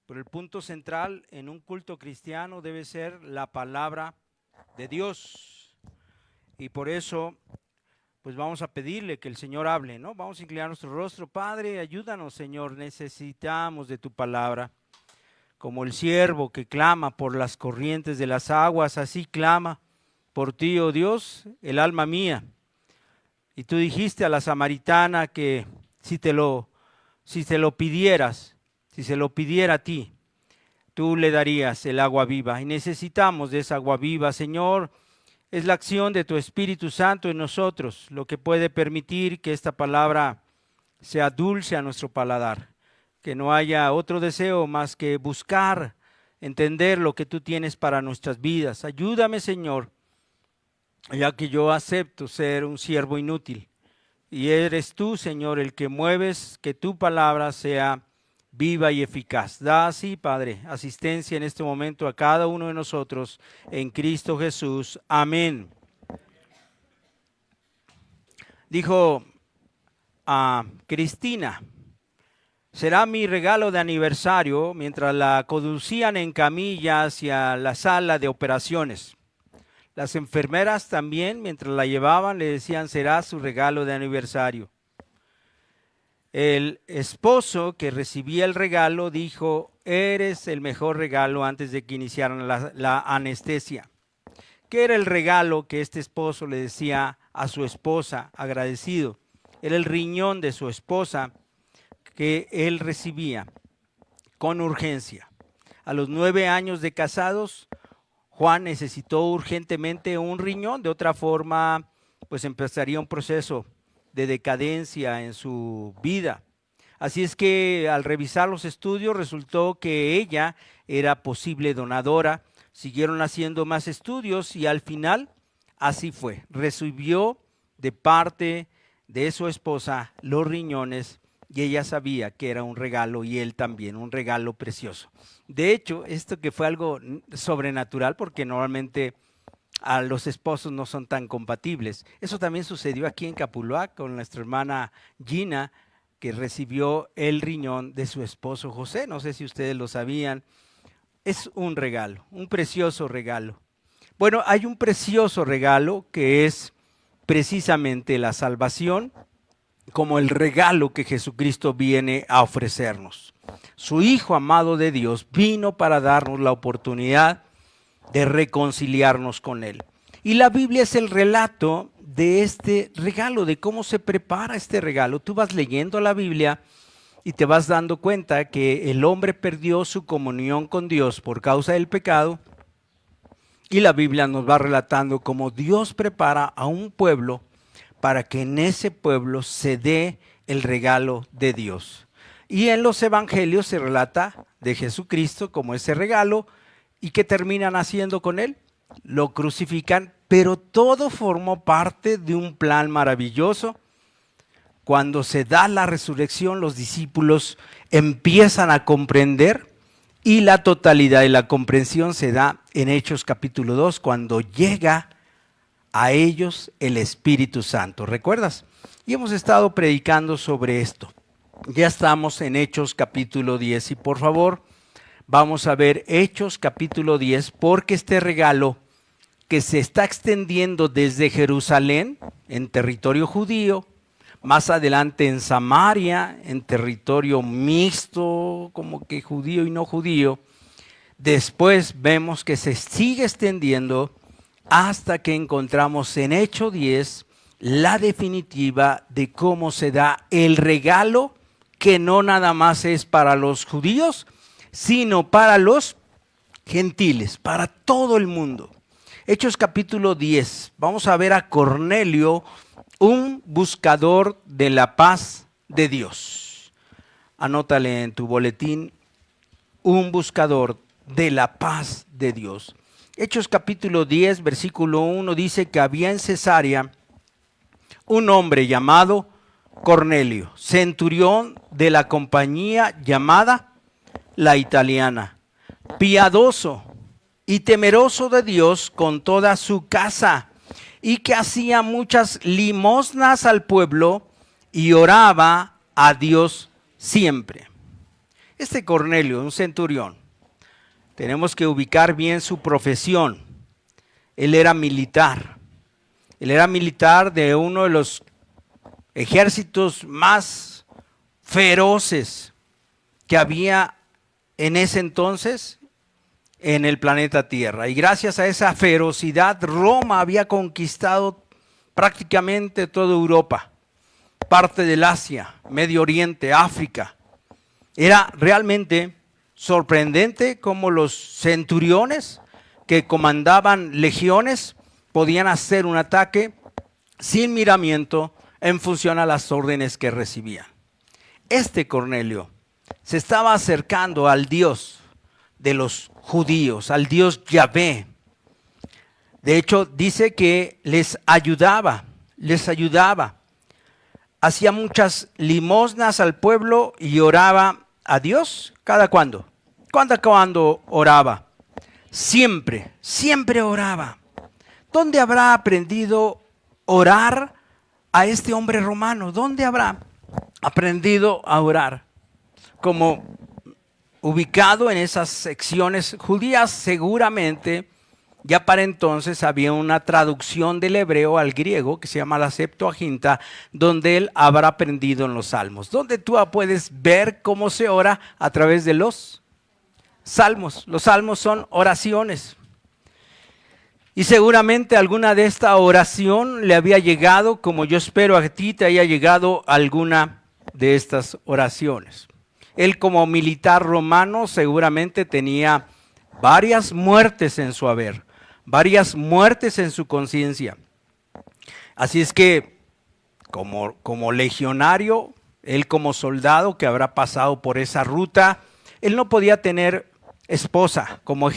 Pero el punto central en un culto cristiano debe ser la palabra de Dios. Y por eso, pues vamos a pedirle que el Señor hable, ¿no? Vamos a inclinar nuestro rostro. Padre, ayúdanos, Señor, necesitamos de tu palabra. Como el siervo que clama por las corrientes de las aguas, así clama por ti, oh Dios, el alma mía. Y tú dijiste a la samaritana que si te lo pidieras, si se lo pidiera a ti, tú le darías el agua viva. Y necesitamos de esa agua viva, Señor. Es la acción de tu Espíritu Santo en nosotros lo que puede permitir que esta palabra sea dulce a nuestro paladar. Que no haya otro deseo más que buscar, entender lo que tú tienes para nuestras vidas. Ayúdame, Señor, ya que yo acepto ser un siervo inútil. Y eres tú, Señor, el que mueves que tu palabra sea viva y eficaz. Da así, Padre, asistencia en este momento a cada uno de nosotros en Cristo Jesús. Amén. Dijo a Cristina: será mi regalo de aniversario, mientras la conducían en camilla hacia la sala de operaciones. Las enfermeras también, mientras la llevaban, le decían: será su regalo de aniversario. El esposo que recibía el regalo dijo: eres el mejor regalo, antes de que iniciaran la anestesia. ¿Qué era el regalo que este esposo le decía a su esposa, agradecido? Era el riñón de su esposa que él recibía con urgencia. A los 9 años de casados, Juan necesitó urgentemente un riñón. De otra forma, pues empezaría un proceso de decadencia en su vida. Así es que al revisar los estudios resultó que ella era posible donadora. Siguieron haciendo más estudios y al final así fue. Recibió de parte de su esposa los riñones y ella sabía que era un regalo y él también, un regalo precioso. De hecho, esto que fue algo sobrenatural, porque normalmente a los esposos no son tan compatibles. Eso también sucedió aquí en Capulúa con nuestra hermana Gina, que recibió el riñón de su esposo José. No sé si ustedes lo sabían. Es un regalo, un precioso regalo. Bueno, hay un precioso regalo que es precisamente la salvación, como el regalo que Jesucristo viene a ofrecernos. Su Hijo amado de Dios vino para darnos la oportunidad de reconciliarnos con Él. Y la Biblia es el relato de este regalo, de cómo se prepara este regalo. Tú vas leyendo la Biblia y te vas dando cuenta que el hombre perdió su comunión con Dios por causa del pecado. Y la Biblia nos va relatando cómo Dios prepara a un pueblo para que en ese pueblo se dé el regalo de Dios. Y en los evangelios se relata de Jesucristo como ese regalo. ¿Y qué terminan haciendo con él? Lo crucifican, pero todo formó parte de un plan maravilloso. Cuando se da la resurrección, los discípulos empiezan a comprender y la totalidad de la comprensión se da en Hechos capítulo 2, cuando llega a ellos el Espíritu Santo. ¿Recuerdas? Y hemos estado predicando sobre esto. Ya estamos en Hechos capítulo 10 y por favor, vamos a ver Hechos capítulo 10, porque este regalo que se está extendiendo desde Jerusalén, en territorio judío, más adelante en Samaria, en territorio mixto, como que judío y no judío, después vemos que se sigue extendiendo hasta que encontramos en Hechos 10 la definitiva de cómo se da el regalo, que no nada más es para los judíos, sino para los gentiles, para todo el mundo. Hechos capítulo 10, vamos a ver a Cornelio, un buscador de la paz de Dios. Anótale en tu boletín: un buscador de la paz de Dios. Hechos capítulo 10, versículo 1 dice que había en Cesarea un hombre llamado Cornelio, centurión de la compañía llamada la Italiana, piadoso y temeroso de Dios con toda su casa, y que hacía muchas limosnas al pueblo y oraba a Dios siempre. Este Cornelio, un centurión, tenemos que ubicar bien su profesión. Él era militar. Él era militar de uno de los ejércitos más feroces que había en ese entonces en el planeta Tierra. Y gracias a esa ferocidad, Roma había conquistado prácticamente toda Europa, parte del Asia, Medio Oriente, África. Era realmente sorprendente cómo los centuriones que comandaban legiones podían hacer un ataque sin miramiento en función a las órdenes que recibían. Este Cornelio se estaba acercando al Dios de los judíos, al Dios Yahvé. De hecho, dice que les ayudaba. Hacía muchas limosnas al pueblo y oraba a Dios. ¿Cada cuándo? ¿Cuándo oraba? Siempre oraba. ¿Dónde habrá aprendido orar a este hombre romano? ¿Dónde habrá aprendido a orar? Como ubicado en esas secciones judías, seguramente ya para entonces había una traducción del hebreo al griego que se llama la Septuaginta, donde él habrá aprendido en los salmos, donde tú puedes ver cómo se ora a través de los salmos. Los salmos son oraciones. Y seguramente alguna de esta oración le había llegado, como yo espero a ti te haya llegado alguna de estas oraciones. Él como militar romano seguramente tenía varias muertes en su haber, varias muertes en su conciencia. Así es que como legionario, él como soldado que habrá pasado por esa ruta, él no podía tener esposa. Como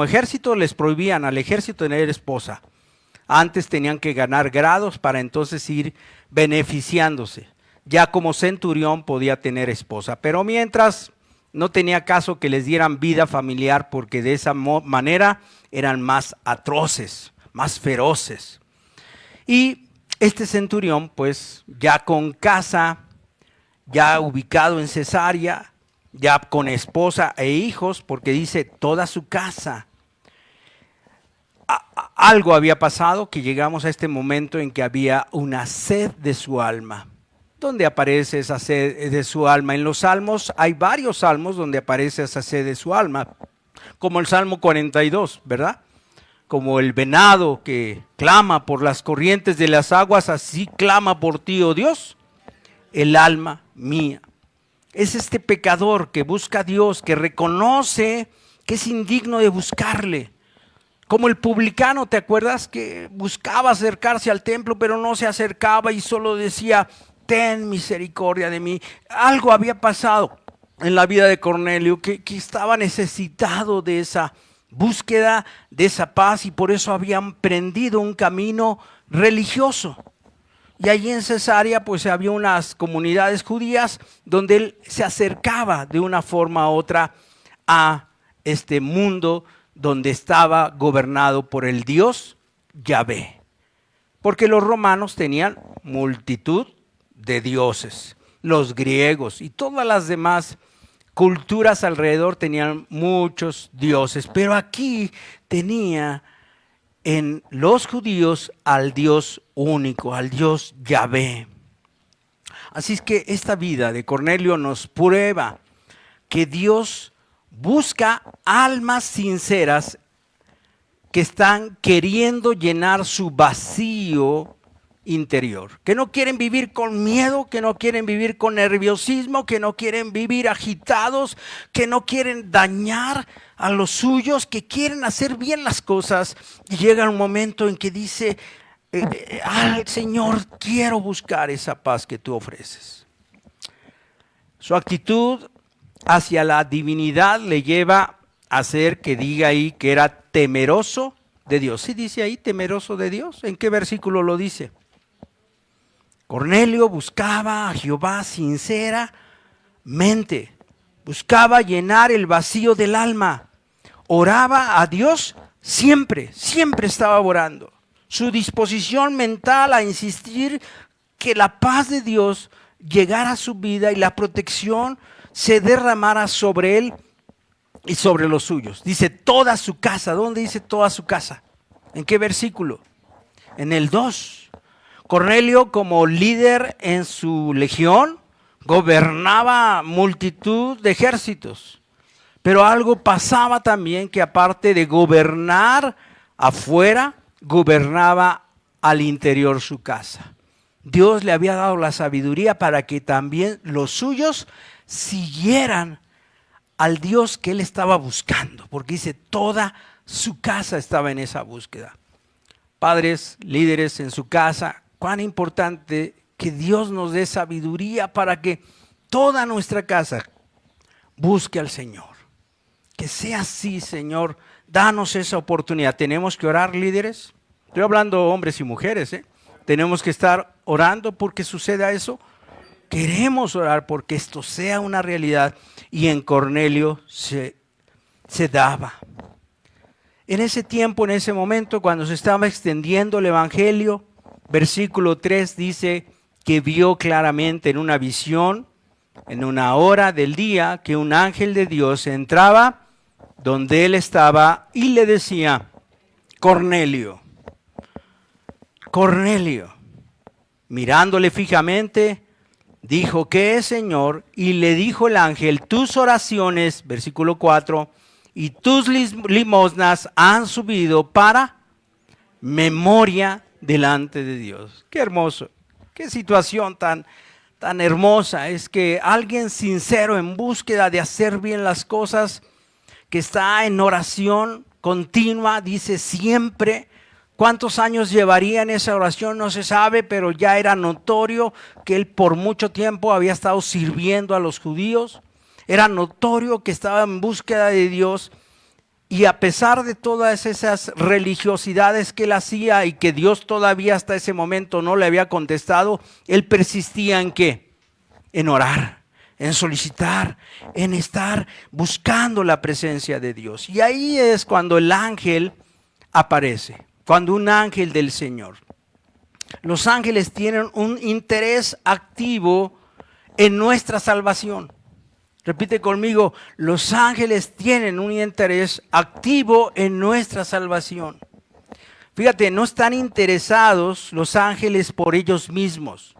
ejército les prohibían al ejército tener esposa. Antes tenían que ganar grados para entonces ir beneficiándose. Ya como centurión podía tener esposa, pero mientras no tenía caso que les dieran vida familiar porque de esa manera eran más atroces, más feroces. Y este centurión, pues ya con casa, ya ubicado en Cesarea, ya con esposa e hijos, porque dice toda su casa. Algo había pasado que llegamos a este momento en que había una sed de su alma. ¿Dónde aparece esa sed de su alma? En los salmos hay varios salmos donde aparece esa sed de su alma, como el Salmo 42, ¿verdad? Como el venado que clama por las corrientes de las aguas, así clama por ti, oh Dios, el alma mía. Es este pecador que busca a Dios, que reconoce que es indigno de buscarle. Como el publicano, ¿te acuerdas? Que buscaba acercarse al templo, pero no se acercaba y solo decía, ten misericordia de mí. Algo había pasado en la vida de Cornelio que estaba necesitado de esa búsqueda, de esa paz, y por eso había emprendido un camino religioso. Y allí en Cesarea pues había unas comunidades judías donde él se acercaba de una forma u otra a este mundo donde estaba gobernado por el Dios Yahvé. Porque los romanos tenían multitud de dioses, los griegos y todas las demás culturas alrededor tenían muchos dioses, pero aquí tenía en los judíos al Dios único, al Dios Yahvé. Así es que esta vida de Cornelio nos prueba que Dios busca almas sinceras que están queriendo llenar su vacío interior, que no quieren vivir con miedo, que no quieren vivir con nerviosismo, que no quieren vivir agitados, que no quieren dañar a los suyos, que quieren hacer bien las cosas. Y llega un momento en que dice, Señor, quiero buscar esa paz que tú ofreces. Su actitud hacia la divinidad le lleva a hacer que diga ahí que era temeroso de Dios. ¿Sí dice ahí temeroso de Dios? ¿En qué versículo lo dice? Cornelio buscaba a Jehová sinceramente, buscaba llenar el vacío del alma, oraba a Dios siempre estaba orando. Su disposición mental a insistir que la paz de Dios llegara a su vida y la protección se derramara sobre él y sobre los suyos. Dice toda su casa. ¿Dónde dice toda su casa? ¿En qué versículo? En el 2. Cornelio, como líder en su legión, gobernaba multitud de ejércitos. Pero algo pasaba también, que aparte de gobernar afuera, gobernaba al interior su casa. Dios le había dado la sabiduría para que también los suyos siguieran al Dios que él estaba buscando, porque dice toda su casa estaba en esa búsqueda. Padres, líderes en su casa, cuán importante que Dios nos dé sabiduría para que toda nuestra casa busque al Señor. Que sea así, Señor, danos esa oportunidad. Tenemos que orar, líderes. Estoy hablando hombres y mujeres, Tenemos que estar orando porque suceda eso. Queremos orar porque esto sea una realidad, y en Cornelio se daba. En ese tiempo, en ese momento, cuando se estaba extendiendo el evangelio, versículo 3 dice que vio claramente en una visión, en una hora del día, que un ángel de Dios entraba donde él estaba y le decía: Cornelio, Cornelio. Mirándole fijamente, dijo: ¿qué es, Señor? Y le dijo el ángel: tus oraciones, versículo 4, y tus limosnas han subido para memoria delante de Dios. Qué hermoso, qué situación tan hermosa. Es que alguien sincero en búsqueda de hacer bien las cosas, que está en oración continua, dice siempre. ¿Cuántos años llevaría en esa oración? No se sabe, pero ya era notorio que él por mucho tiempo había estado sirviendo a los judíos. Era notorio que estaba en búsqueda de Dios, y a pesar de todas esas religiosidades que él hacía y que Dios todavía hasta ese momento no le había contestado, él persistía ¿en qué? En orar, en solicitar, en estar buscando la presencia de Dios. Y ahí es cuando el ángel aparece. Cuando un ángel del Señor. Los ángeles tienen un interés activo en nuestra salvación. Repite conmigo: los ángeles tienen un interés activo en nuestra salvación. Fíjate, no están interesados los ángeles por ellos mismos,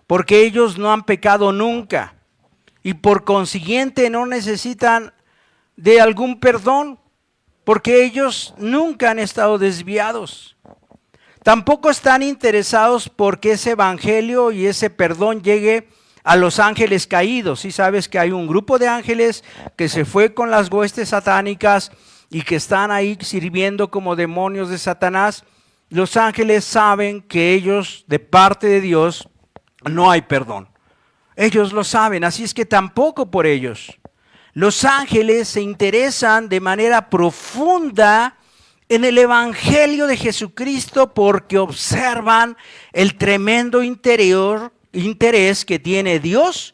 porque ellos no han pecado nunca y por consiguiente no necesitan de algún perdón, porque ellos nunca han estado desviados. Tampoco están interesados porque ese evangelio y ese perdón llegue a los ángeles caídos. Sí sabes que hay un grupo de ángeles que se fue con las huestes satánicas y que están ahí sirviendo como demonios de Satanás. Los ángeles saben que ellos, de parte de Dios, no hay perdón. Ellos lo saben, así es que tampoco por ellos. Los ángeles se interesan de manera profunda en el evangelio de Jesucristo porque observan el tremendo interés que tiene Dios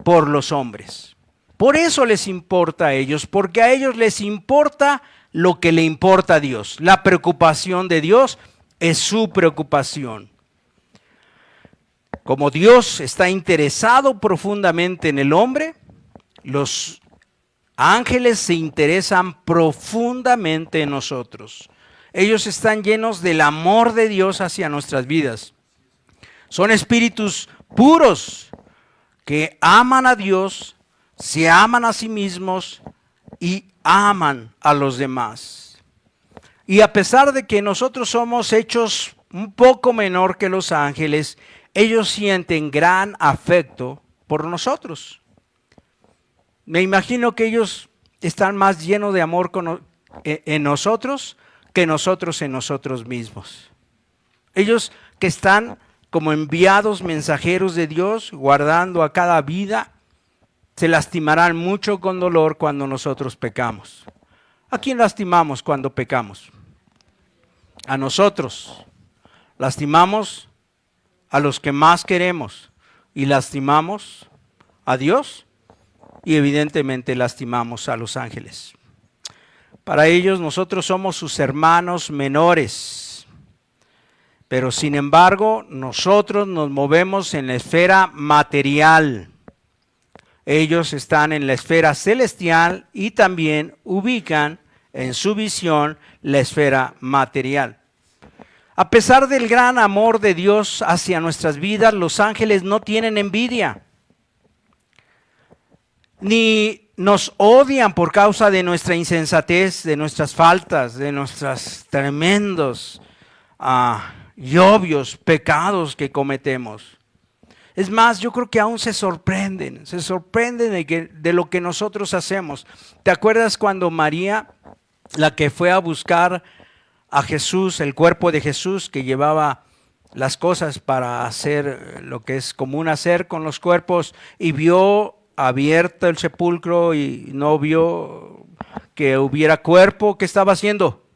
por los hombres. Por eso les importa a ellos, porque a ellos les importa lo que le importa a Dios. La preocupación de Dios es su preocupación. Como Dios está interesado profundamente en el hombre, los ángeles se interesan profundamente en nosotros. Ellos están llenos del amor de Dios hacia nuestras vidas. Son espíritus puros que aman a Dios, se aman a sí mismos y aman a los demás. Y a pesar de que nosotros somos hechos un poco menor que los ángeles, ellos sienten gran afecto por nosotros. Me imagino que ellos están más llenos de amor en nosotros que nosotros en nosotros mismos. Ellos que están como enviados mensajeros de Dios, guardando a cada vida, se lastimarán mucho con dolor cuando nosotros pecamos. ¿A quién lastimamos cuando pecamos? A nosotros. Lastimamos a los que más queremos y lastimamos a Dios. Y evidentemente lastimamos a los ángeles. Para ellos nosotros somos sus hermanos menores. Pero sin embargo nosotros nos movemos en la esfera material. Ellos están en la esfera celestial y también ubican en su visión la esfera material. A pesar del gran amor de Dios hacia nuestras vidas, los ángeles no tienen envidia, ni nos odian por causa de nuestra insensatez, de nuestras faltas, de nuestros tremendos y obvios pecados que cometemos. Es más, yo creo que aún se sorprenden de lo que nosotros hacemos. ¿Te acuerdas cuando María, la que fue a buscar a Jesús, el cuerpo de Jesús, que llevaba las cosas para hacer lo que es común hacer con los cuerpos, y vio abierto el sepulcro y no vio que hubiera cuerpo? ¿Qué estaba haciendo?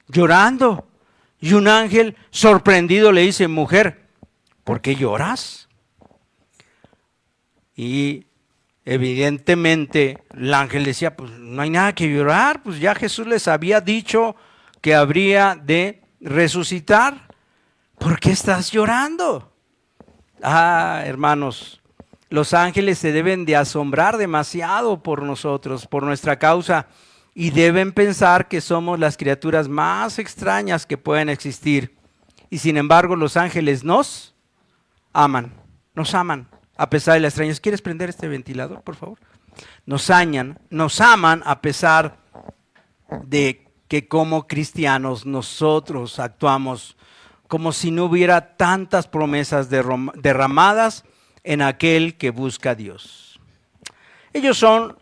Llorando. Y un ángel sorprendido le dice: mujer, ¿por qué lloras? Y evidentemente el ángel decía: pues no hay nada que llorar, pues ya Jesús les había dicho que habría de resucitar. ¿Por qué estás llorando? Hermanos, los ángeles se deben de asombrar demasiado por nosotros, por nuestra causa, y deben pensar que somos las criaturas más extrañas que pueden existir. Y sin embargo, los ángeles nos aman, a pesar de las extrañas. ¿Quieres prender este ventilador, por favor? Nos aman a pesar de que como cristianos nosotros actuamos como si no hubiera tantas promesas derramadas en aquel que busca a Dios. Ellos son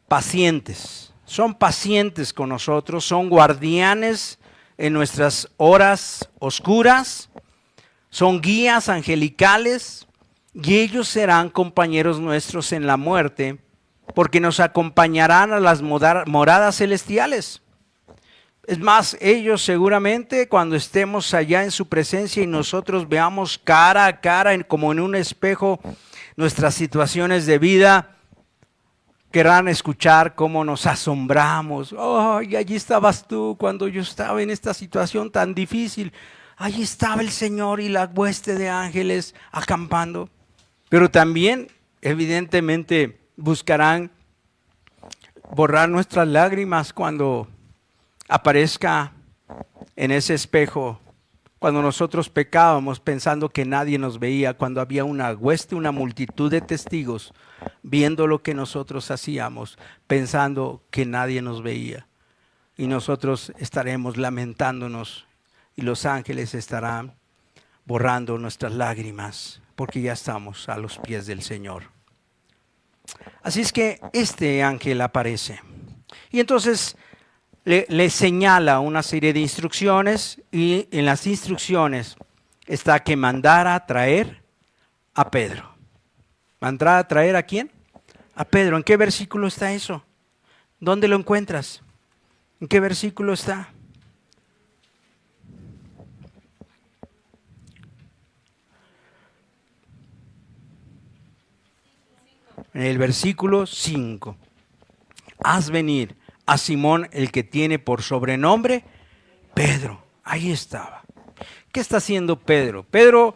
pacientes con nosotros, son guardianes en nuestras horas oscuras, son guías angelicales, y ellos serán compañeros nuestros en la muerte, porque nos acompañarán a las moradas celestiales. Es más, ellos seguramente cuando estemos allá en su presencia y nosotros veamos cara a cara, como en un espejo, nuestras situaciones de vida, querrán escuchar cómo nos asombramos. Y allí estabas tú cuando yo estaba en esta situación tan difícil. Allí estaba el Señor y la hueste de ángeles acampando. Pero también, evidentemente, buscarán borrar nuestras lágrimas cuando aparezca en ese espejo, cuando nosotros pecábamos pensando que nadie nos veía, cuando había una hueste, una multitud de testigos viendo lo que nosotros hacíamos, pensando que nadie nos veía. Y nosotros estaremos lamentándonos y los ángeles estarán borrando nuestras lágrimas, porque ya estamos a los pies del Señor. Así es que este ángel aparece. Y entonces le señala una serie de instrucciones, y en las instrucciones está que mandara a traer a Pedro. ¿Mandara a traer a quién? A Pedro. ¿En qué versículo está eso? ¿Dónde lo encuentras? ¿En qué versículo está? En el versículo 5. Haz venir a Simón, el que tiene por sobrenombre Pedro. Ahí estaba. ¿Qué está haciendo Pedro? Pedro,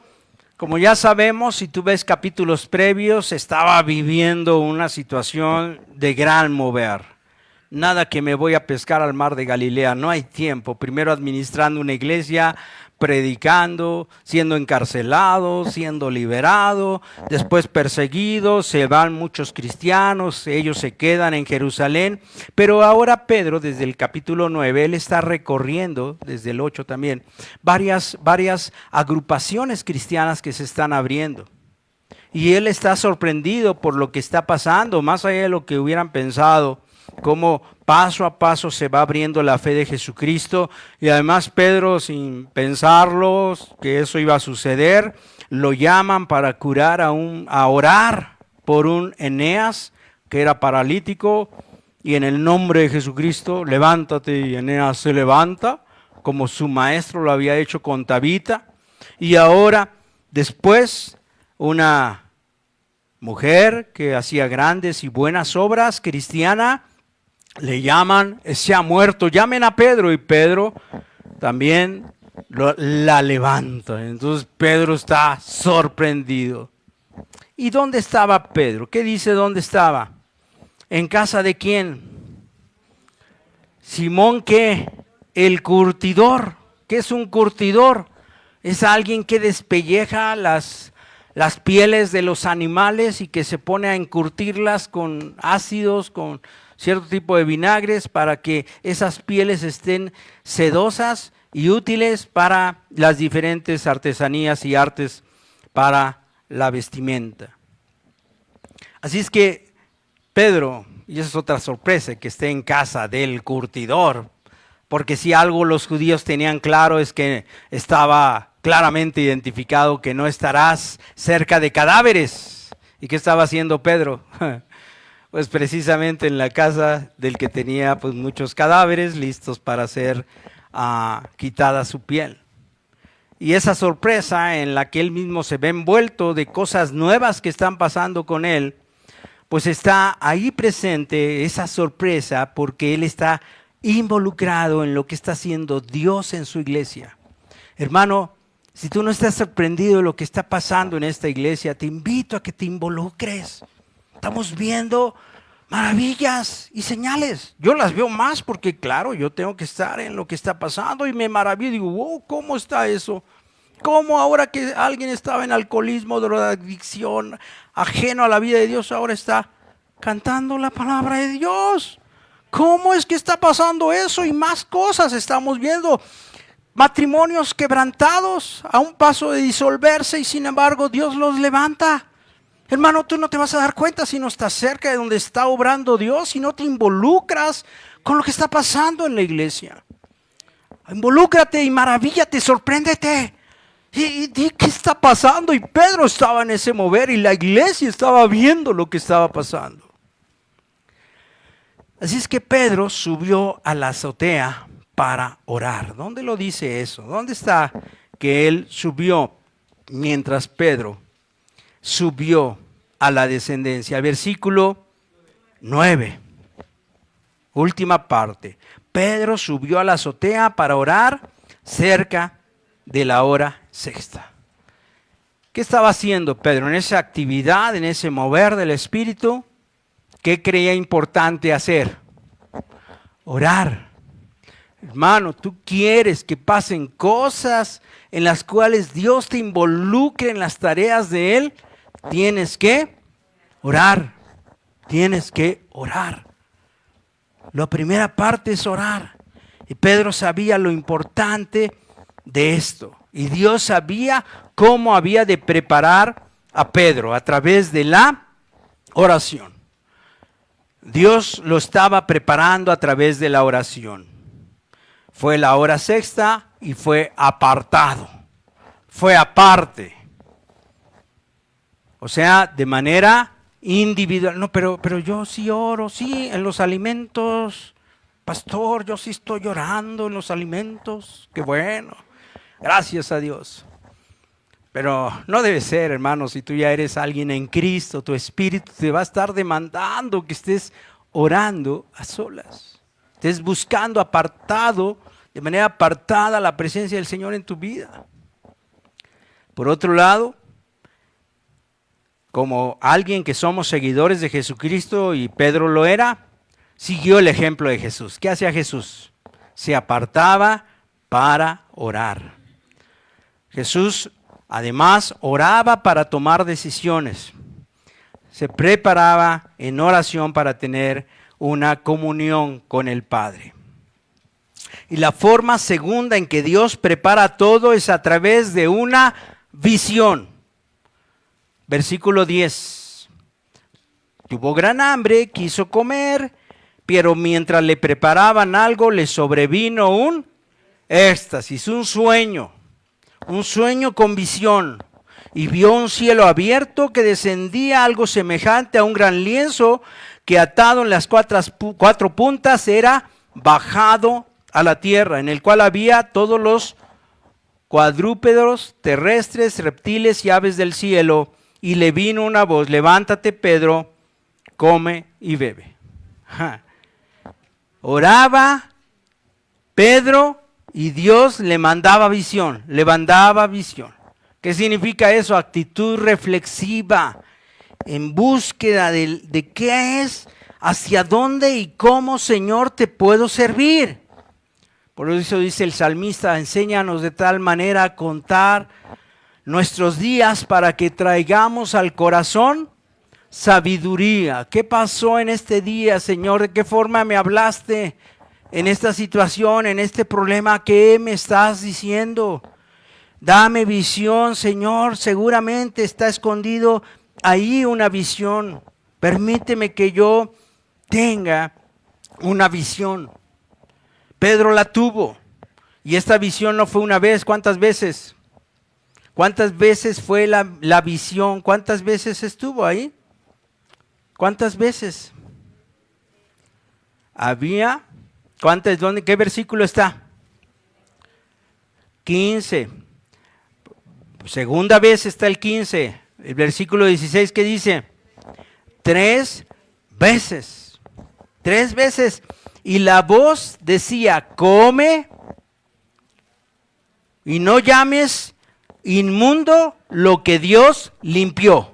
como ya sabemos, si tú ves capítulos previos, estaba viviendo una situación de gran mover. Nada que me voy a pescar al mar de Galilea, no hay tiempo. Primero administrando una iglesia, predicando, siendo encarcelado, siendo liberado, después perseguido, se van muchos cristianos, ellos se quedan en Jerusalén, pero ahora Pedro, desde el capítulo 9, él está recorriendo, desde el 8 también, varias agrupaciones cristianas que se están abriendo. Y él está sorprendido por lo que está pasando, más allá de lo que hubieran pensado, cómo paso a paso se va abriendo la fe de Jesucristo. Y además Pedro, sin pensarlo que eso iba a suceder, lo llaman para a orar por un Eneas que era paralítico, y en el nombre de Jesucristo, levántate, y Eneas se levanta, como su maestro lo había hecho con Tabita. Y ahora, después, una mujer que hacía grandes y buenas obras, cristiana, le llaman, se ha muerto, llamen a Pedro, y Pedro también la levanta. Entonces Pedro está sorprendido. ¿Y dónde estaba Pedro? ¿Qué dice dónde estaba? ¿En casa de quién? Simón, ¿qué? El curtidor. ¿Qué es un curtidor? Es alguien que despelleja las pieles de los animales y que se pone a encurtirlas con ácidos, con cierto tipo de vinagres para que esas pieles estén sedosas y útiles para las diferentes artesanías y artes para la vestimenta. Así es que Pedro, y esa es otra sorpresa, que esté en casa del curtidor, porque si algo los judíos tenían claro es que estaba claramente identificado que no estarás cerca de cadáveres. ¿Y qué estaba haciendo Pedro? Pues precisamente en la casa del que tenía pues muchos cadáveres listos para ser quitada su piel. Y esa sorpresa en la que él mismo se ve envuelto de cosas nuevas que están pasando con él, pues está ahí presente esa sorpresa porque él está involucrado en lo que está haciendo Dios en su iglesia. Hermano, si tú no estás sorprendido de lo que está pasando en esta iglesia, te invito a que te involucres. Estamos viendo maravillas y señales. Yo las veo más porque, claro, yo tengo que estar en lo que está pasando y me maravillo. Digo, wow, ¿cómo está eso? ¿Cómo ahora que alguien estaba en alcoholismo, drogadicción, ajeno a la vida de Dios, ahora está cantando la palabra de Dios? ¿Cómo es que está pasando eso? Y más cosas estamos viendo. Matrimonios quebrantados a un paso de disolverse y sin embargo Dios los levanta. Hermano, tú no te vas a dar cuenta si no estás cerca de donde está obrando Dios, si no te involucras con lo que está pasando en la iglesia. Involúcrate y maravíllate, sorpréndete. Y di qué está pasando. Y Pedro estaba en ese mover y la iglesia estaba viendo lo que estaba pasando. Así es que Pedro subió a la azotea para orar. ¿Dónde lo dice eso? ¿Dónde está que él subió mientras Pedro subió a la descendencia? Versículo 9, última parte. Pedro subió a la azotea para orar cerca de la hora sexta. ¿Qué estaba haciendo Pedro en esa actividad, en ese mover del Espíritu? ¿Qué creía importante hacer? Orar. Hermano, tú quieres que pasen cosas en las cuales Dios te involucre en las tareas de Él. Tienes que orar. Tienes que orar. La primera parte es orar. Y Pedro sabía lo importante de esto. Y Dios sabía cómo había de preparar a Pedro a través de la oración. Dios lo estaba preparando a través de la oración. Fue la hora sexta y fue apartado. Fue aparte. O sea, de manera individual. No, pero yo sí oro, sí, en los alimentos. Pastor, yo sí estoy orando en los alimentos. Qué bueno. Gracias a Dios. Pero no debe ser, hermano, si tú ya eres alguien en Cristo, tu espíritu te va a estar demandando que estés orando a solas. Estés buscando apartado, de manera apartada, la presencia del Señor en tu vida. Por otro lado, como alguien que somos seguidores de Jesucristo, y Pedro lo era, siguió el ejemplo de Jesús. ¿Qué hacía Jesús? Se apartaba para orar. Jesús además oraba para tomar decisiones. Se preparaba en oración para tener una comunión con el Padre. Y la forma segunda en que Dios prepara todo es a través de una visión. Versículo 10. Tuvo gran hambre, quiso comer, pero mientras le preparaban algo, le sobrevino un éxtasis, un sueño con visión. Y vio un cielo abierto que descendía algo semejante a un gran lienzo que atado en las cuatro puntas era bajado a la tierra, en el cual había todos los cuadrúpedos terrestres, reptiles y aves del cielo. Y le vino una voz: levántate, Pedro, come y bebe. Oraba Pedro y Dios le mandaba visión, ¿Qué ¿Qué significa eso? Actitud reflexiva, en búsqueda de qué es, hacia dónde y cómo, Señor, te puedo servir. Por eso dice el salmista, enséñanos de tal manera a contar nuestros días para que traigamos al corazón sabiduría. ¿Qué pasó en este día, Señor? ¿De qué forma me hablaste en esta situación, en este problema? ¿Qué me estás diciendo? Dame visión, Señor. Seguramente está escondido ahí una visión. Permíteme que yo tenga una visión. Pedro la tuvo. Y esta visión no fue una vez. ¿Cuántas veces? ¿Cuántas veces fue la visión? ¿Cuántas veces estuvo ahí? ¿Cuántas veces? Había. ¿Cuántas? ¿Dónde? ¿Qué versículo está? 15. Segunda vez está el 15. El versículo 16, ¿qué dice? 3 veces. 3 veces. Y la voz decía, come y no llames inmundo lo que Dios limpió.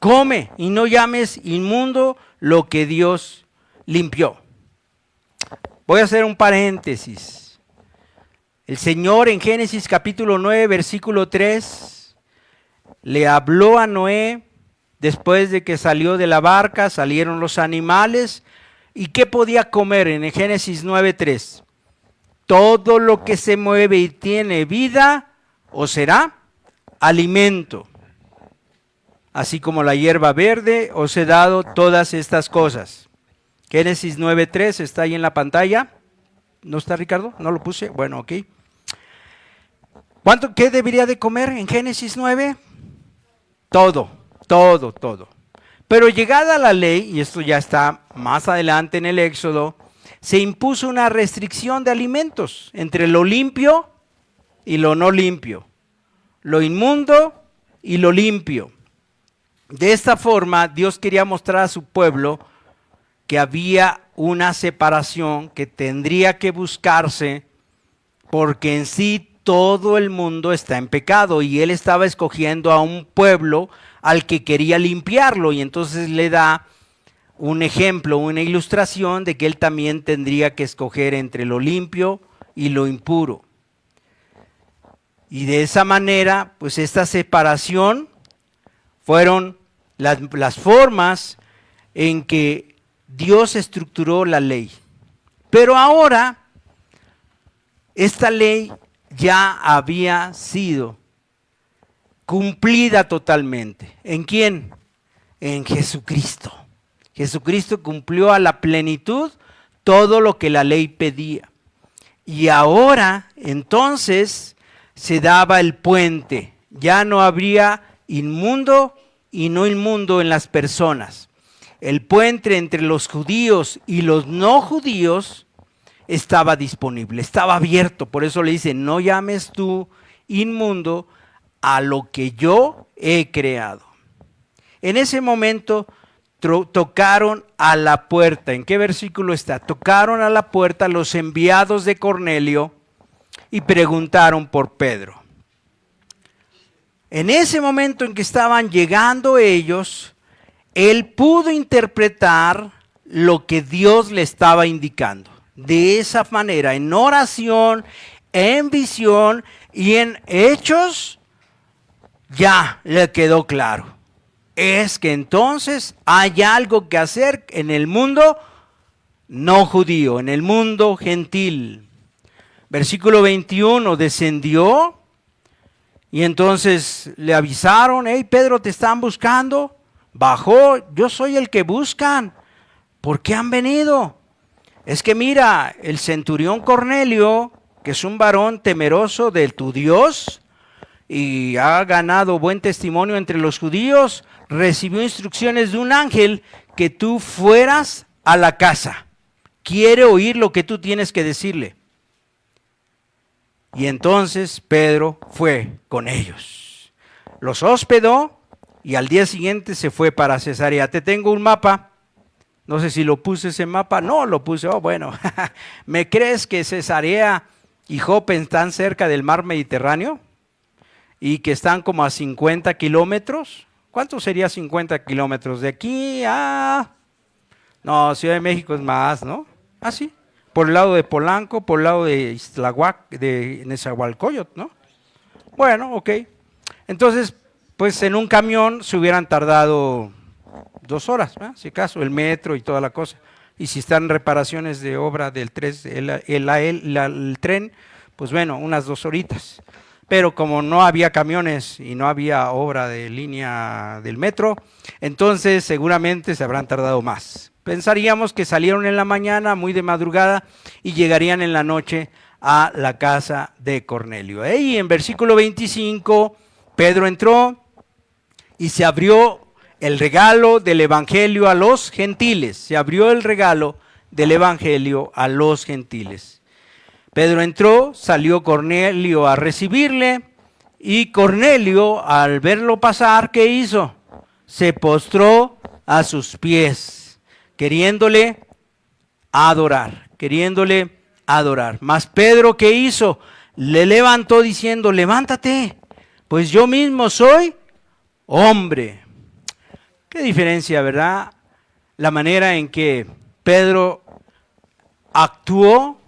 Come y no llames inmundo lo que Dios limpió. Voy a hacer un paréntesis. El Señor en Génesis capítulo 9, versículo 3, le habló a Noé después de que salió de la barca, salieron los animales. ¿Y qué podía comer en el Génesis 9:3? Todo lo que se mueve y tiene vida, o será alimento. Así como la hierba verde, os he dado todas estas cosas. Génesis 9:3 está ahí en la pantalla. ¿No está, Ricardo? ¿No lo puse? Bueno, ok. ¿Qué debería de comer en Génesis 9? Todo. Pero llegada la ley, y esto ya está más adelante en el Éxodo, se impuso una restricción de alimentos entre lo limpio y lo no limpio, lo inmundo y lo limpio. De esta forma, Dios quería mostrar a su pueblo que había una separación que tendría que buscarse, porque en sí todo el mundo está en pecado y Él estaba escogiendo a un pueblo al que quería limpiarlo, y entonces le da un ejemplo, una ilustración de que Él también tendría que escoger entre lo limpio y lo impuro. Y de esa manera, pues esta separación fueron las formas en que Dios estructuró la ley. Pero ahora, esta ley ya había sido cumplida totalmente. ¿En quién? En Jesucristo. Jesucristo cumplió a la plenitud todo lo que la ley pedía. Y ahora, entonces, se daba el puente. Ya no habría inmundo y no inmundo en las personas. El puente entre los judíos y los no judíos estaba disponible, estaba abierto. Por eso le dice, no llames tú inmundo a lo que yo he creado. En ese momento tocaron a la puerta. ¿En qué versículo está? Tocaron a la puerta los enviados de Cornelio y preguntaron por Pedro. En ese momento en que estaban llegando ellos, él pudo interpretar lo que Dios le estaba indicando. De esa manera, en oración, en visión y en hechos, ya le quedó claro. Es que entonces hay algo que hacer en el mundo no judío, en el mundo gentil. Versículo 21, descendió y entonces le avisaron, hey Pedro, te están buscando. Bajó, yo soy el que buscan. ¿Por qué han venido? Es que mira, el centurión Cornelio, que es un varón temeroso de tu Dios y ha ganado buen testimonio entre los judíos, recibió instrucciones de un ángel que tú fueras a la casa. Quiere oír lo que tú tienes que decirle. Y entonces Pedro fue con ellos. Los hospedó y al día siguiente se fue para Cesarea. Te tengo un mapa. No sé si lo puse ese mapa. No, lo puse. Oh, bueno. ¿Me crees que Cesarea y Jope están cerca del mar Mediterráneo? y que están como a 50 kilómetros. ¿Cuánto sería 50 kilómetros? De aquí a... No, Ciudad de México es más, ¿no? Ah, sí. Por el lado de Polanco, por el lado de Iztlahuac, de Nezahualcóyotl, ¿no? Bueno, ok. Entonces, pues en un camión se hubieran tardado 2 horas, ¿verdad? Si acaso, el metro y toda la cosa. Y si están reparaciones de obra del el tren, pues bueno, unas 2 horitas. Pero como no había camiones y no había obra de línea del metro, entonces seguramente se habrán tardado más. Pensaríamos que salieron en la mañana, muy de madrugada, y llegarían en la noche a la casa de Cornelio. Y en versículo 25, Pedro entró y se abrió el regalo del evangelio a los gentiles. Se abrió el regalo del evangelio a los gentiles. Pedro entró, salió Cornelio a recibirle, y Cornelio, al verlo pasar, ¿qué hizo? Se postró a sus pies, queriéndole adorar. Mas Pedro, ¿qué hizo? Le levantó diciendo: levántate, pues yo mismo soy hombre. Qué diferencia, ¿verdad? La manera en que Pedro actuó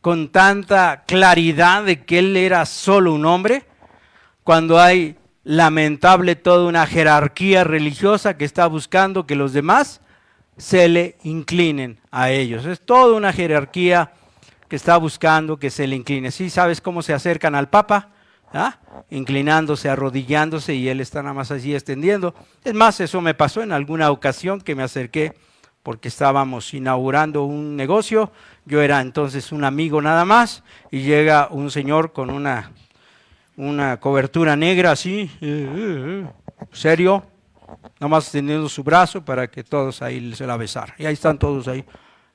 con tanta claridad de que él era solo un hombre, cuando hay lamentable toda una jerarquía religiosa que está buscando que los demás se le inclinen a ellos. Es toda una jerarquía que está buscando que se le incline. ¿Sí sabes cómo se acercan al Papa? ¿Ah? Inclinándose, arrodillándose, y él está nada más así extendiendo. Es más, eso me pasó en alguna ocasión que me acerqué porque estábamos inaugurando un negocio. Yo era entonces un amigo nada más, y llega un señor con una cobertura negra así, serio, nada más extendiendo su brazo para que todos ahí se la besaran. Y ahí están todos ahí.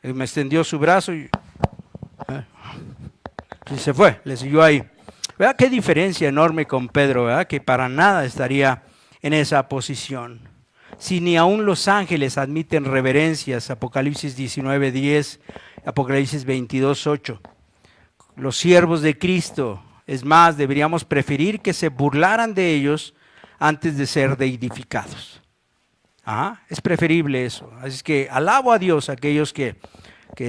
Y me extendió su brazo y se fue, le siguió ahí. ¿Verdad? Qué diferencia enorme con Pedro, ¿verdad? Que para nada estaría en esa posición. Si ni aún los ángeles admiten reverencias, Apocalipsis 19:10, Apocalipsis 22:8. Los siervos de Cristo, es más, deberíamos preferir que se burlaran de ellos antes de ser deidificados. Es preferible eso. Así es que alabo a Dios a aquellos que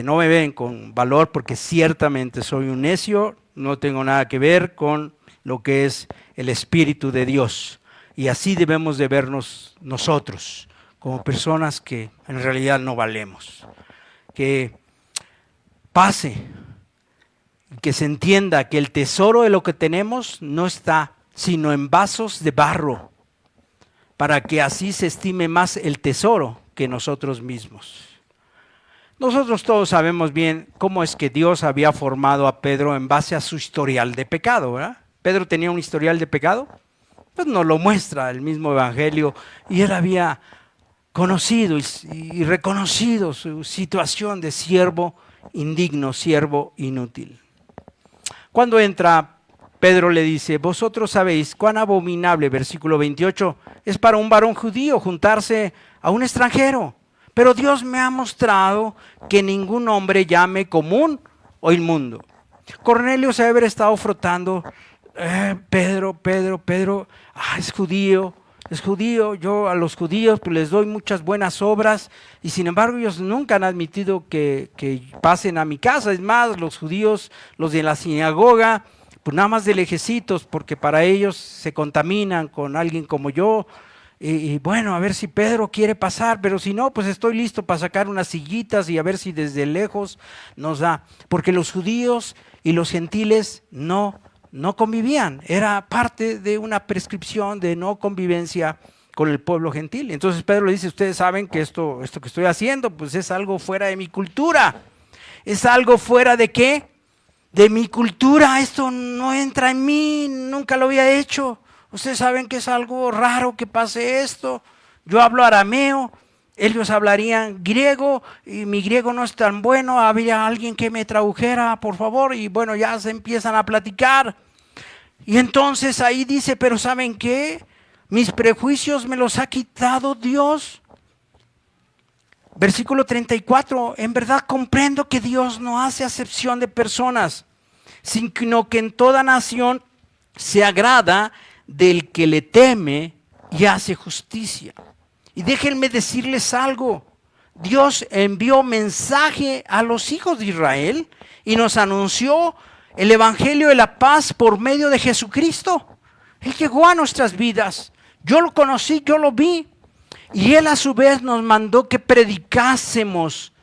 no me ven con valor, porque ciertamente soy un necio, no tengo nada que ver con lo que es el Espíritu de Dios. Y así debemos de vernos nosotros, como personas que en realidad no valemos. Que pase, que se entienda que el tesoro de lo que tenemos no está sino en vasos de barro, para que así se estime más el tesoro que nosotros mismos. Nosotros todos sabemos bien cómo es que Dios había formado a Pedro en base a su historial de pecado, ¿verdad? ¿Pedro tenía un historial de pecado? Pues nos lo muestra el mismo Evangelio, y él había conocido y reconocido su situación de siervo indigno, siervo inútil. Cuando entra, Pedro le dice: vosotros sabéis cuán abominable, versículo 28, es para un varón judío juntarse a un extranjero. Pero Dios me ha mostrado que ningún hombre llame común o inmundo. Cornelio se debe haber estado frotando. Pedro, es judío. Yo a los judíos pues les doy muchas buenas obras, y sin embargo ellos nunca han admitido que pasen a mi casa. Es más, los judíos, los de la sinagoga, pues nada más de lejecitos, porque para ellos se contaminan con alguien como yo. Y bueno, a ver si Pedro quiere pasar, pero si no, pues estoy listo para sacar unas sillitas y a ver si desde lejos nos da. Porque los judíos y los gentiles no convivían, era parte de una prescripción de no convivencia con el pueblo gentil. Entonces Pedro le dice: ustedes saben que esto que estoy haciendo pues es algo fuera de mi cultura. ¿Es algo fuera de qué? De mi cultura. Esto no entra en mí, nunca lo había hecho. Ustedes saben que es algo raro que pase esto. Yo hablo arameo, ellos hablarían griego, y mi griego no es tan bueno. Había alguien que me tradujera, por favor. Y bueno, ya se empiezan a platicar. Y entonces ahí dice: pero ¿saben qué? Mis prejuicios me los ha quitado Dios. Versículo 34, en verdad comprendo que Dios no hace acepción de personas, sino que en toda nación se agrada del que le teme y hace justicia. Y déjenme decirles algo. Dios envió mensaje a los hijos de Israel y nos anunció el evangelio de la paz por medio de Jesucristo. Él llegó a nuestras vidas. Yo lo conocí, yo lo vi. Y Él a su vez nos mandó que predicásemos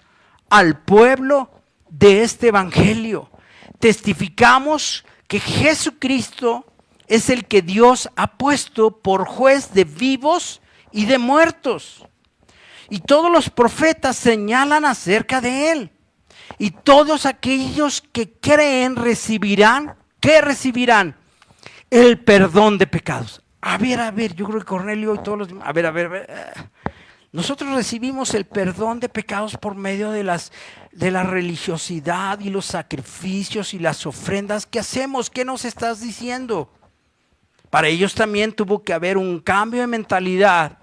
al pueblo de este evangelio. Testificamos que Jesucristo es el que Dios ha puesto por juez de vivos y de muertos. Y todos los profetas señalan acerca de Él. Y todos aquellos que creen recibirán, ¿qué recibirán? El perdón de pecados. A ver, yo creo que Cornelio y todos los demás, a ver. Nosotros recibimos el perdón de pecados por medio de la religiosidad y los sacrificios y las ofrendas que hacemos. ¿Qué nos estás diciendo? Para ellos también tuvo que haber un cambio de mentalidad.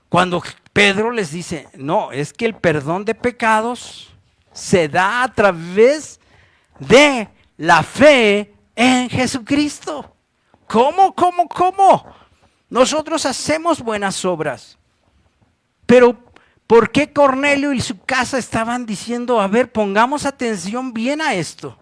Cuando Pedro les dice, no, es que el perdón de pecados se da a través de la fe en Jesucristo. ¿Cómo? Nosotros hacemos buenas obras. Pero, ¿por qué Cornelio y su casa estaban diciendo, a ver, pongamos atención bien a esto?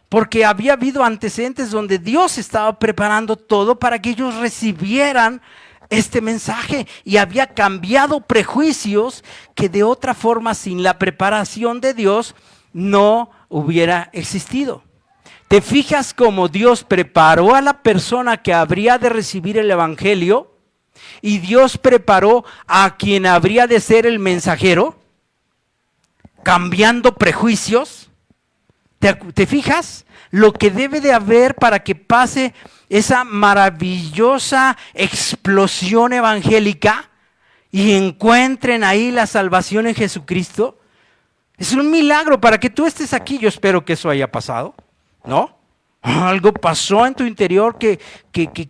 Porque había habido antecedentes donde Dios estaba preparando todo para que ellos recibieran este mensaje y había cambiado prejuicios que de otra forma, sin la preparación de Dios, no hubiera existido. ¿Te fijas cómo Dios preparó a la persona que habría de recibir el evangelio? Y Dios preparó a quien habría de ser el mensajero, cambiando prejuicios. ¿Te fijas? Lo que debe de haber para que pase esa maravillosa explosión evangélica y encuentren ahí la salvación en Jesucristo. Es un milagro para que tú estés aquí. Yo espero que eso haya pasado, ¿no? Algo pasó en tu interior que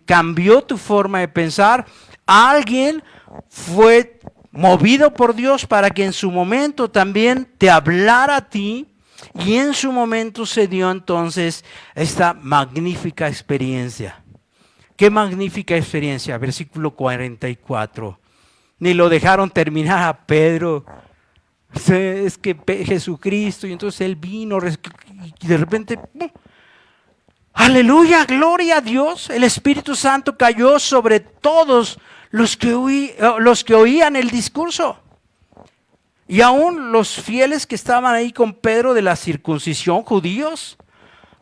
cambió tu forma de pensar. Alguien fue movido por Dios para que en su momento también te hablara a ti. Y en su momento se dio entonces esta magnífica experiencia. ¿Qué magnífica experiencia? Versículo 44. Ni lo dejaron terminar a Pedro. Es que Jesucristo, y entonces él vino y de repente, aleluya, gloria a Dios. El Espíritu Santo cayó sobre todos los que oían el discurso. Y aún los fieles que estaban ahí con Pedro de la circuncisión, judíos,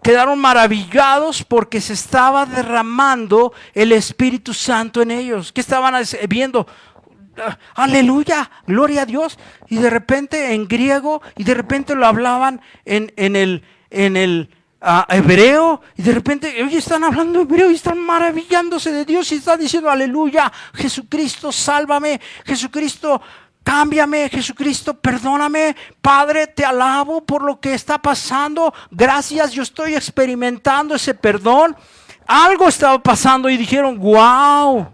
quedaron maravillados porque se estaba derramando el Espíritu Santo en ellos. ¿Qué estaban viendo? Aleluya, gloria a Dios. Y de repente en griego, y de repente lo hablaban en el hebreo, y de repente oye, están hablando hebreo y están maravillándose de Dios y están diciendo aleluya, Jesucristo, sálvame, Jesucristo, cámbiame, Jesucristo, perdóname, Padre, te alabo por lo que está pasando, gracias, yo estoy experimentando ese perdón. Algo estaba pasando y dijeron, wow,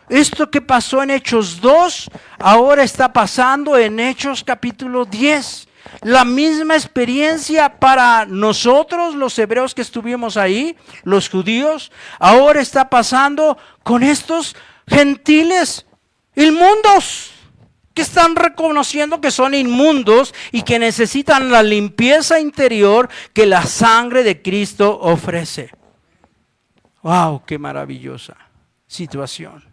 esto que pasó en Hechos 2, ahora está pasando en Hechos capítulo 10. La misma experiencia para nosotros, los hebreos que estuvimos ahí, los judíos, ahora está pasando con estos gentiles inmundos, que están reconociendo que son inmundos y que necesitan la limpieza interior que la sangre de Cristo ofrece. ¡Wow! ¡Qué maravillosa situación!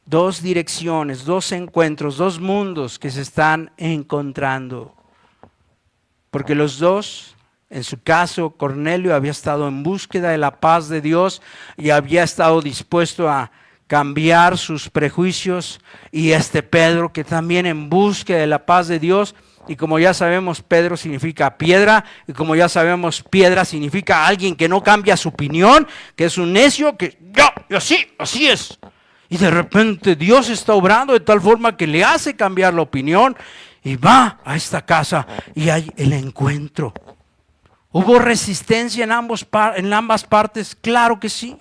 Dos direcciones, dos encuentros, dos mundos que se están encontrando. Porque los dos, en su caso, Cornelio había estado en búsqueda de la paz de Dios y había estado dispuesto a cambiar sus prejuicios, y Pedro que también en búsqueda de la paz de Dios, y como ya sabemos Pedro significa piedra, y como ya sabemos piedra significa alguien que no cambia su opinión, que es un necio, que así es, y de repente Dios está obrando de tal forma que le hace cambiar la opinión y va a esta casa y hay el encuentro. ¿Hubo resistencia en ambas partes? Claro que sí.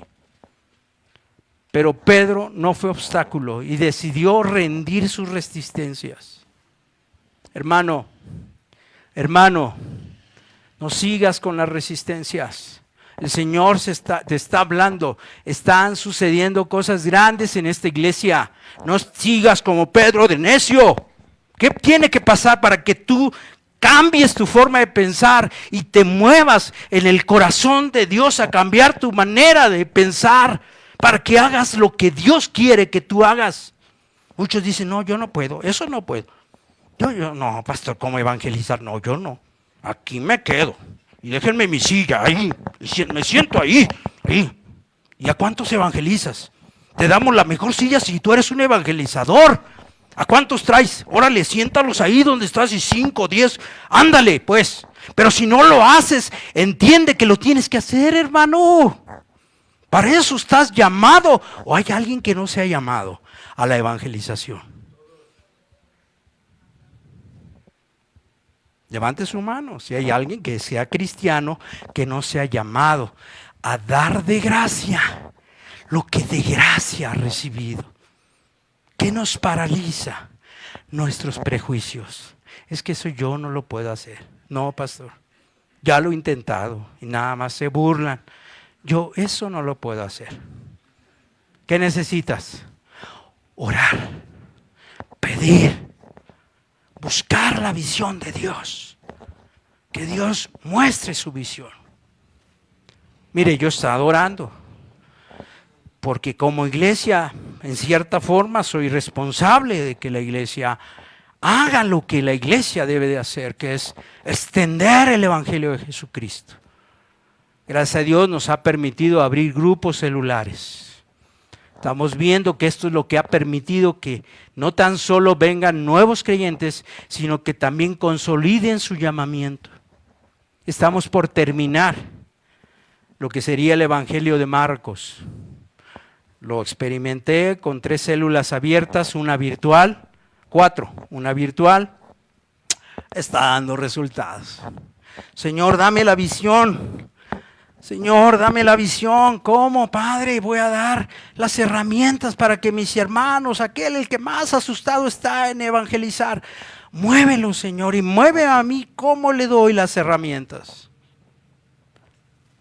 Pero Pedro no fue obstáculo y decidió rendir sus resistencias. Hermano, no sigas con las resistencias. El Señor te está hablando. Están sucediendo cosas grandes en esta iglesia. No sigas como Pedro de necio. ¿Qué tiene que pasar para que tú cambies tu forma de pensar y te muevas en el corazón de Dios a cambiar tu manera de pensar para que hagas lo que Dios quiere que tú hagas? Muchos dicen, no, yo no puedo, eso no puedo. Yo no, pastor, ¿cómo evangelizar? No, yo no. Aquí me quedo. Y déjenme mi silla ahí. Me siento ahí. ¿Y a cuántos evangelizas? Te damos la mejor silla si tú eres un evangelizador. ¿A cuántos traes? Órale, siéntalos ahí donde estás y 5, 10. Ándale, pues. Pero si no lo haces, entiende que lo tienes que hacer, hermano. Para eso estás llamado. ¿O hay alguien que no se ha llamado a la evangelización? Levante su mano si hay alguien que sea cristiano que no se ha llamado a dar de gracia lo que de gracia ha recibido. ¿Qué nos paraliza? Nuestros prejuicios. Es que eso yo no lo puedo hacer. No, pastor, ya lo he intentado y nada más se burlan. Yo eso no lo puedo hacer. ¿Qué necesitas? Orar, pedir, buscar la visión de Dios. Que Dios muestre su visión. Mire, yo he estado orando. Porque como iglesia, en cierta forma, soy responsable de que la iglesia haga lo que la iglesia debe de hacer, que es extender el Evangelio de Jesucristo. Gracias a Dios nos ha permitido abrir grupos celulares. Estamos viendo que esto es lo que ha permitido que no tan solo vengan nuevos creyentes, sino que también consoliden su llamamiento. Estamos por terminar lo que sería el Evangelio de Marcos. Lo experimenté con 3 células abiertas, una virtual, 4, una virtual. Está dando resultados. Señor, dame la visión. Señor, dame la visión. ¿Cómo, Padre? Voy a dar las herramientas para que mis hermanos, el que más asustado está en evangelizar, muévelo, Señor, y mueve a mí cómo le doy las herramientas.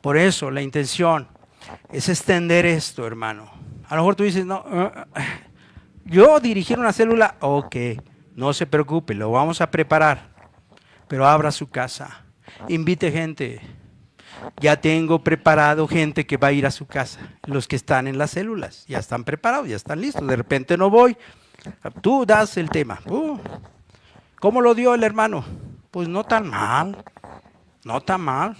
Por eso la intención es extender esto, hermano. A lo mejor tú dices, no, yo dirigir una célula, ok, no se preocupe, lo vamos a preparar, pero abra su casa, invite gente. Ya tengo preparado gente que va a ir a su casa, los que están en las células, ya están preparados, ya están listos. De repente no voy, tú das el tema. ¿Cómo lo dio el hermano? Pues no tan mal, no tan mal.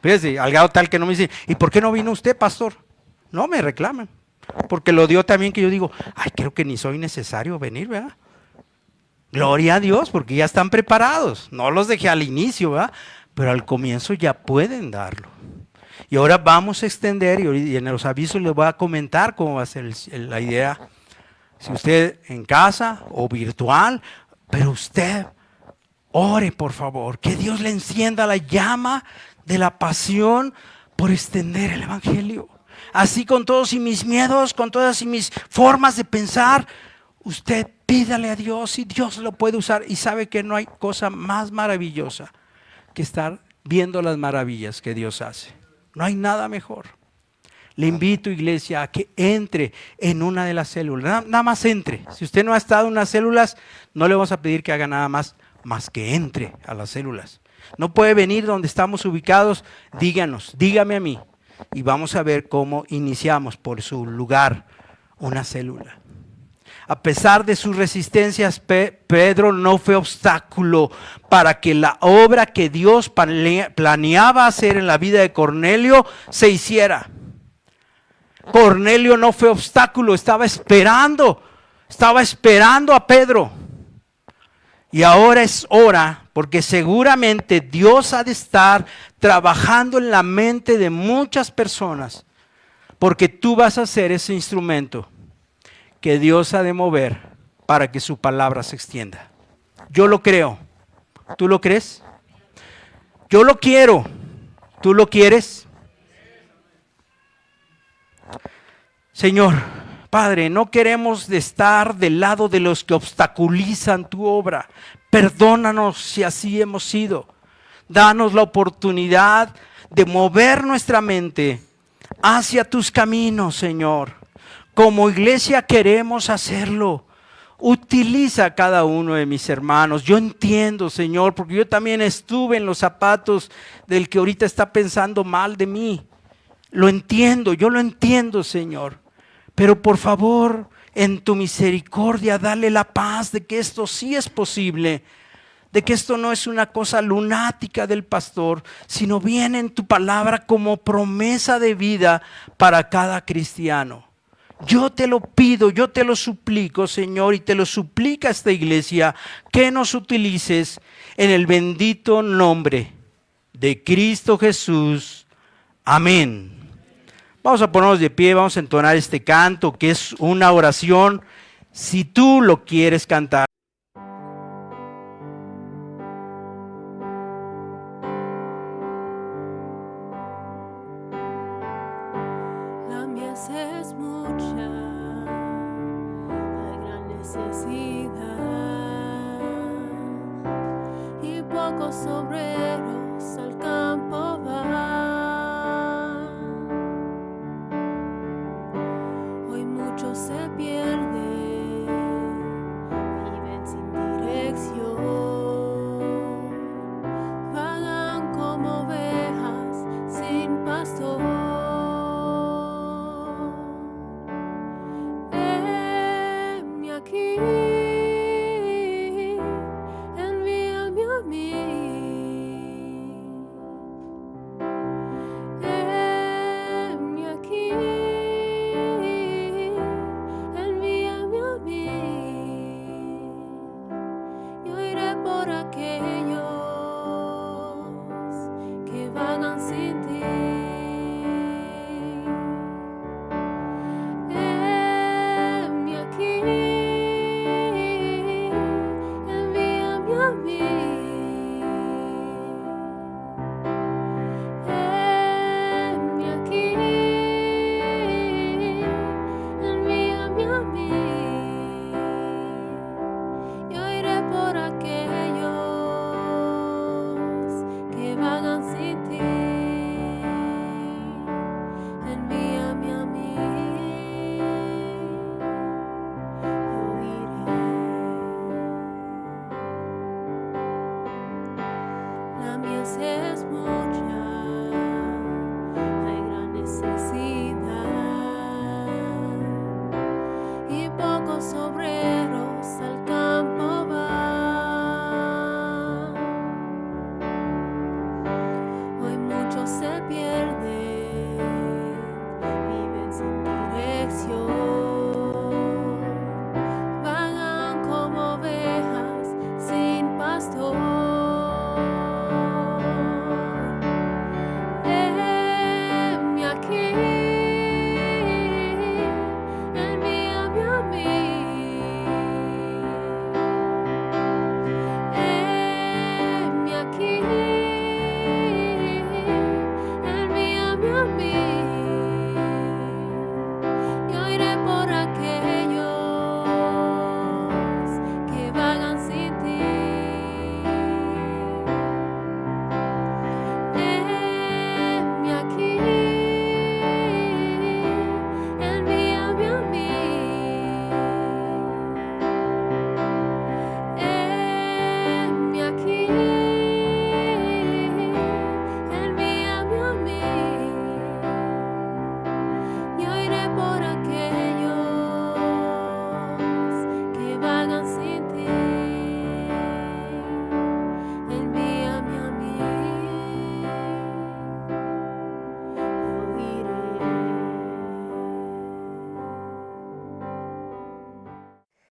Fíjese, al grado tal que no me dice, ¿y por qué no vino usted, pastor? No me reclaman, porque lo dio también que yo digo, ay, creo que ni soy necesario venir, ¿verdad? Gloria a Dios, porque ya están preparados. No los dejé al inicio, ¿verdad? Pero al comienzo ya pueden darlo. Y ahora vamos a extender, y en los avisos les voy a comentar cómo va a ser la idea. Si usted en casa o virtual, pero usted ore, por favor, que Dios le encienda la llama de la pasión por extender el Evangelio. Así con todos y mis miedos, con todas y mis formas de pensar, usted pídale a Dios y Dios lo puede usar. Y sabe que no hay cosa más maravillosa que estar viendo las maravillas que Dios hace. No hay nada mejor. Le invito, iglesia, a que entre en una de las células. Nada más entre. Si usted no ha estado en unas células, no le vamos a pedir que haga nada más que entre a las células. No puede venir donde estamos ubicados, dígame a mí. Y vamos a ver cómo iniciamos por su lugar una célula. A pesar de sus resistencias, Pedro no fue obstáculo para que la obra que Dios planeaba hacer en la vida de Cornelio se hiciera. Cornelio no fue obstáculo, estaba esperando a Pedro. Y ahora es hora, porque seguramente Dios ha de estar trabajando en la mente de muchas personas, porque tú vas a ser ese instrumento que Dios ha de mover para que su palabra se extienda. Yo lo creo. ¿Tú lo crees? Yo lo quiero. ¿Tú lo quieres? Señor, Padre, no queremos estar del lado de los que obstaculizan tu obra. Perdónanos si así hemos sido. Danos la oportunidad de mover nuestra mente hacia tus caminos, Señor. Como iglesia queremos hacerlo. Utiliza a cada uno de mis hermanos. Yo entiendo, Señor, porque yo también estuve en los zapatos del que ahorita está pensando mal de mí. Lo entiendo, yo lo entiendo, Señor. Pero por favor, en tu misericordia, dale la paz de que esto sí es posible, de que esto no es una cosa lunática del pastor, sino viene en tu palabra como promesa de vida para cada cristiano. Yo te lo pido, yo te lo suplico, Señor, y te lo suplica esta iglesia, que nos utilices en el bendito nombre de Cristo Jesús. Amén. Vamos a ponernos de pie, vamos a entonar este canto que es una oración, si tú lo quieres cantar. La mies es mucha, hay gran necesidad y pocos obreros al campo van. Hoy muchos se pierden, viven sin dirección, vagan como ovejas sin pastor. Aquí, envíame a mí. Heme aquí, envíame a mí. Yo iré por aquellos que vagan sin ti. Heme aquí. La mies es mucha, hay gran necesidad y pocos obreros al campo van. Hoy muchos se pierden,